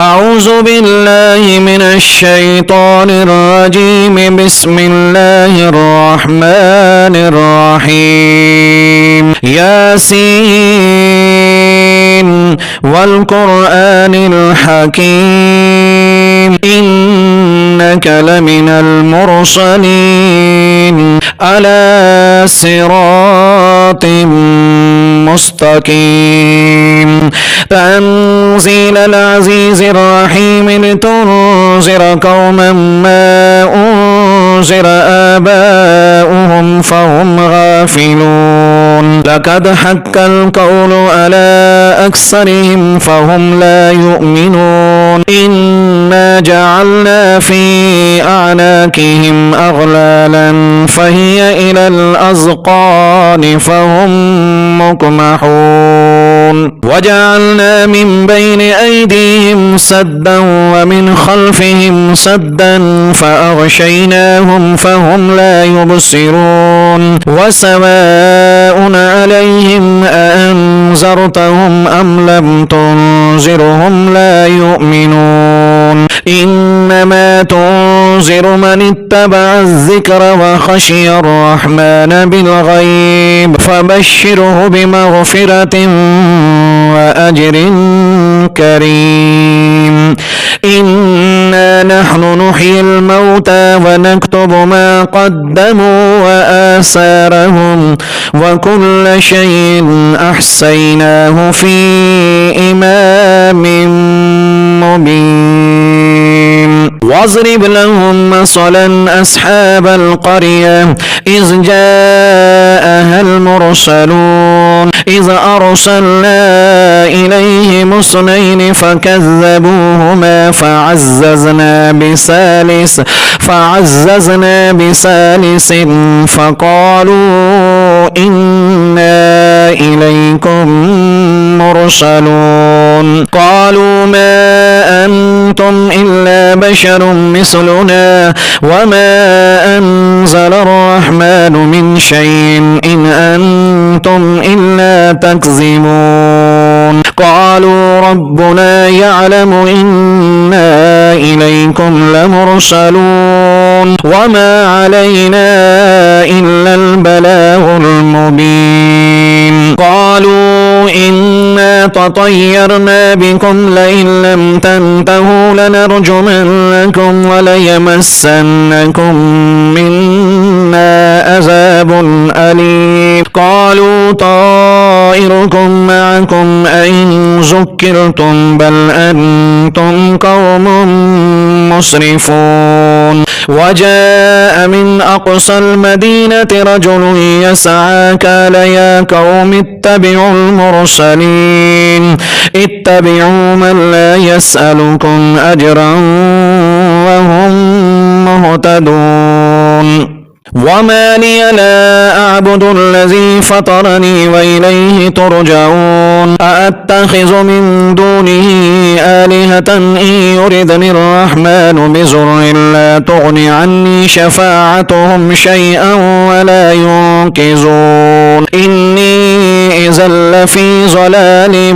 أعوذ بالله من الشيطان الرجيم. بسم الله الرحمن الرحيم. ياسين والقرآن الحكيم إنك لمن المرسلين على صراط مستقيم. تنزيل العزيز الرحيم لتنذر قوما ما أنذر آباؤهم فهم غافلون. لقد حق القول على أكثرهم فهم لا يؤمنون. إنا جعلنا في أعناقهم أغلالا فهي إلى الأذقان فهم مقمحون. وجعلنا من بين أيديهم سدا ومن خلفهم سدا فأغشيناهم فهم لا يبصرون. وسواء عليهم أأنذرتهم أم لم تنذرهم لا يؤمنون. إنما تنذر من اتبع الذكر وخشي الرحمن بالغيب فبشره بمغفرة وأجر كريم. إنا نحن نحيي الموتى ونكتب ما قدموا وآثارهم وكل شيء أحصيناه في إمام مبين. واضرب لهم مثلا أصحاب القرية إذ جاءها المرسلون إذ أرسلنا إليهم اثنين فكذبوهما فعززنا بثالث فقالوا إنا إليكم مرسلون. قالوا ما أنتم إلا بشر مثلنا وما أنزل الرحمن من شيء إن أنتم إلا تكذبون. قالوا ربنا يعلم إنا إليكم لمرسلون وما علينا إلا البلاغ المبين. قالوا إنا تطيرنا بكم لئن لم تنتهوا لنرجمنكم وليمسنكم منا عذاب أليم. قالوا طائركم معكم أئن ذكرتم بل أنتم قوم مسرفون. وجاء من أقصى المدينة رجل يسعى قال يا قوم اتبعوا المرسلين اتبعوا من لا يسألكم أجرا وهم مهتدون. وما لي لا أعبد الذي فطرني وإليه ترجعون. أأتخذ من دونه آلهة إن يردني الرحمن بضر لا تغن عني شفاعتهم شيئا ولا ينقذون. إني إذا لفي ضلال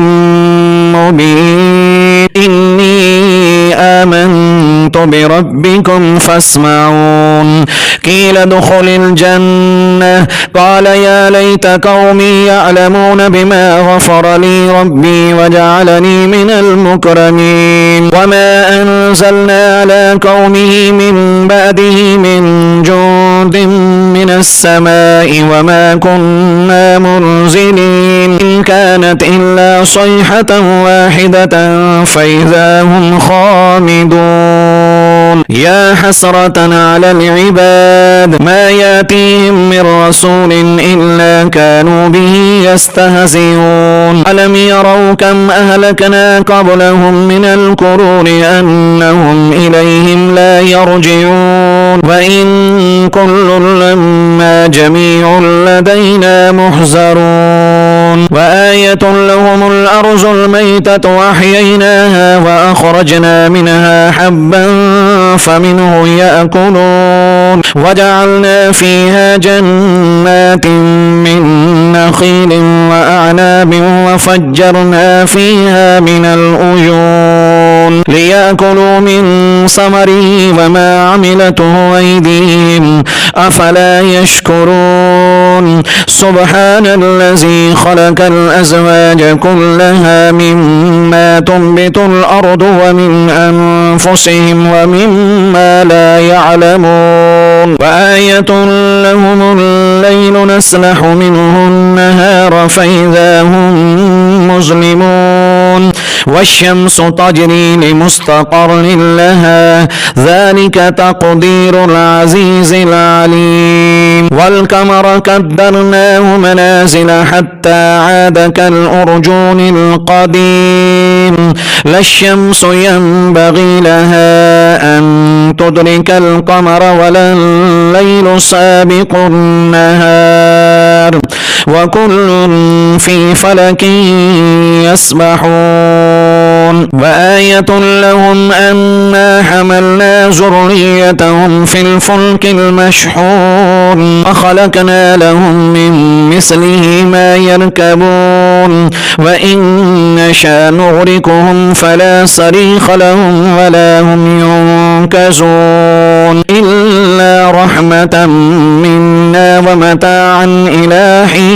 مبين. إني آمنت بربكم فاسمعون. قيل ادخل الجنة قال يا ليت قومي يعلمون بما غفر لي ربي وجعلني من المكرمين. وما أنزلنا على قومه من بعده من جند من السماء وما كنا منزلين إن كانت إلا صيحة واحدة فإذا هم خامدون. يا حسرة على العباد ما يأتيهم من رسول إلا كانوا به يستهزئون. ألم يروا كم أهلكنا قبلهم من القرون أنهم إليهم لا يرجعون. وإن كل لما جميع لدينا محضرون. وآية لهم الأرض الميتة وأحييناها وأخرجنا منها حبا فمنه يأكلون. وجعلنا فيها جنات من نخيل وأعناب وفجرنا فيها من العيون ليأكلوا من ثمره وما عملته أيديهم أفلا يشكرون سبحان الذي خلق الأزواج كلها مما تنبت الأرض ومن أنفسهم ومما لا يعلمون وآية لهم الليل نسلخ منه النهار فإذا هم مظلمون والشمس تجري لمستقر لها ذلك تقدير العزيز العليم والقمر قدرناه منازل حتى عاد كالأرجون القديم لا الشمس ينبغي لها أن تدرك القمر ولا الليل سابق النهار وكل في فلك يسبحون وآية لهم أنا حملنا ذريتهم في الفلك المشحون وخلقنا لهم من مثله ما يركبون وإن نشأ نغرقهم فلا صريخ لهم ولا هم ينقذون إلا رحمة منا ومتاعا إلى حين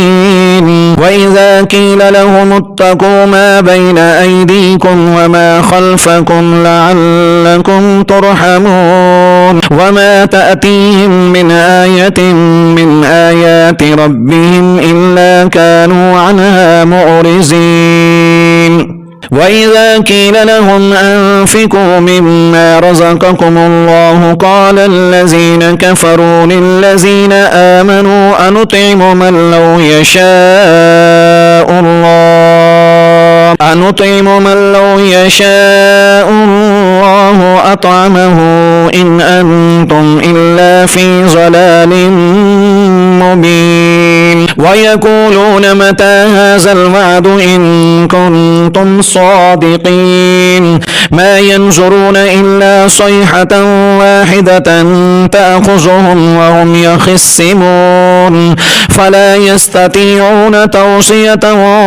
وإذا قيل لهم اتقوا ما بين أيديكم وما خلفكم لعلكم ترحمون وما تأتيهم من آية من آيات ربهم إلا كانوا عنها معرضين وإذا قيل لهم أنفقوا مما رزقكم الله قال الذين كفروا للذين آمنوا أنطعم من لو يشاء الله أطعمه إن أنتم إلا في ضلال مبين ويقولون متى هذا الوعد إن كنتم صادقين ما ينظرون إلا صيحة واحدة تأخذهم وهم يخصمون فلا يستطيعون توصية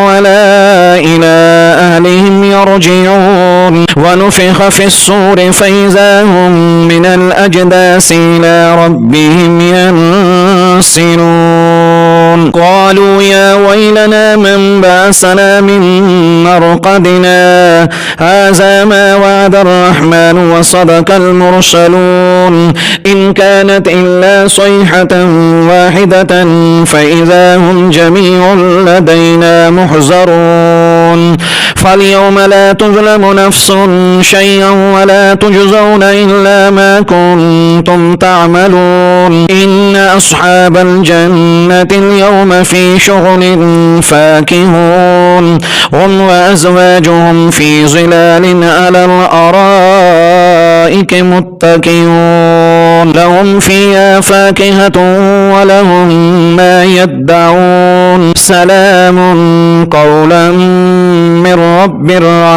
ولا إلى أهلهم يرجعون ونفخ في الصور فإذا هم من الأجداث إلى ربهم ينسلون قالوا يا ويلنا من بعثنا من مرقدنا هذا ما وعد الرحمن وصدق المرسلون إن كانت إلا صيحة واحدة فإذا هم جميع لدينا محضرون فاليوم لا تظلم نفس شيئا ولا تجزون إلا ما كنتم تعملون إن أصحاب الجنة اليوم في شغل فاكهون هم وأزواجهم في ظلال على الأرائك متكئون لهم فيها فاكهة ولهم ما يدعون سلام قولا من رب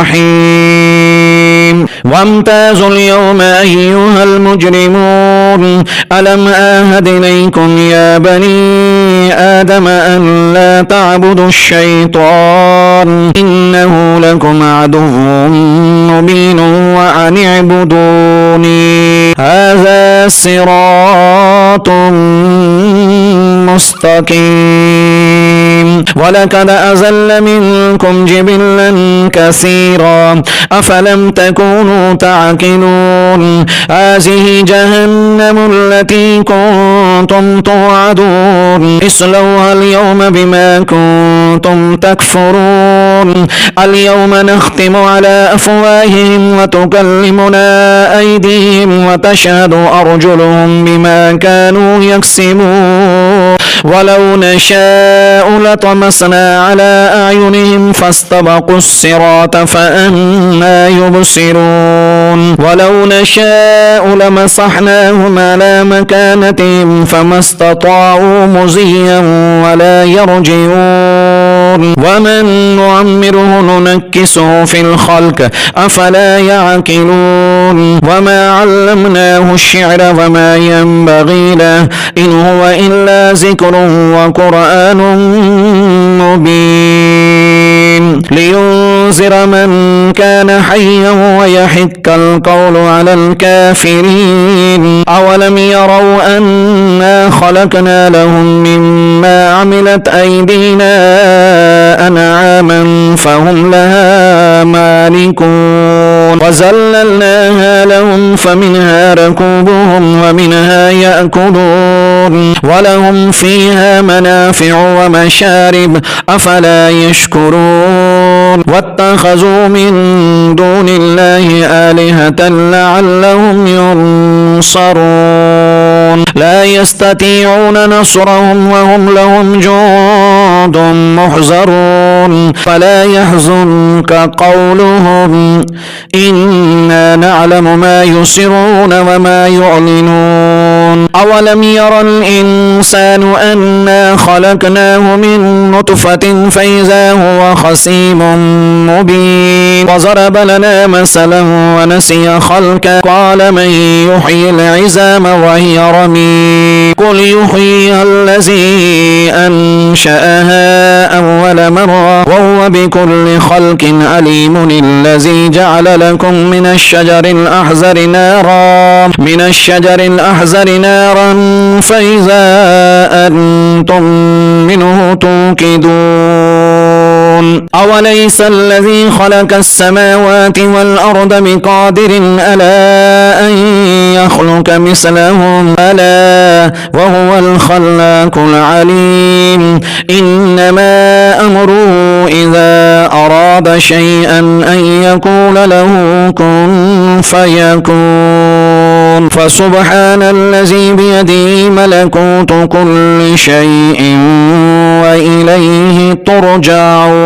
رحيم وامتازوا اليوم أيها المجرمون ألم آهد إليكم يا بني آدم أن لا تعبدوا الشيطان إنه لكم عدو مبين وأن اعبدوني هذا صراط مستقيم ولقد أزل منكم جبلا كثيرا أفلم تكونوا تعقلون هذه جهنم التي كنتم توعدون اصلوها اليوم بما كنتم تكفرون اليوم نختم على أفواههم وتكلمنا أيديهم وتشهد أرجلهم بما كانوا يكسبون ولو نشاء لطمسنا على أعينهم فاستبقوا الصراط فأنى يبصرون ولو نشاء لمسحناهم على مكانتهم فما استطاعوا مزيا ولا يرجعون ومن نعمره ننكسه في الخلق أفلا يعقلون وما علمناه الشعر وما ينبغي له إن هو إلا ذكر وقرآن مبين لينذر من كان حيا ويحق القول على الكافرين. أولم يروا أنا خلقنا لهم مما عملت أيدينا أنعاما فهم لها مالكون وذللناها لهم فمنها ركوبهم ومنها يأكلون ولهم فيها منافع ومشارب أفلا يشكرون. واتخذوا من دون الله آلهة لعلهم ينصرون لا يستطيعون نصرهم وهم لهم جند محضرون. فلا يحزنك قولهم إنا نعلم ما يسرون وما يعلنون. أولم ير الإنسان أنا خلقناه من نطفة فإذا هو خصيم مبين. وضرب لنا مثلا ونسي خلقه قال من يحيي العظام وهي رميم قل يحييها الذي أنشأها أول مرة وهو بكل خلق عليم. الذي جعل لكم من الشجر الأحزر نارا فإذا أنتم منه توقدون. أوليس الذي خلق السماوات والأرض بقادر ألا أن يخلق مثلهم ألا وهو الخلاق العليم. إنما أمره إذا أراد شيئا أن يقول له كن فيكون. فسبحان الذي بيده ملكوت كل شيء وإليه ترجعون.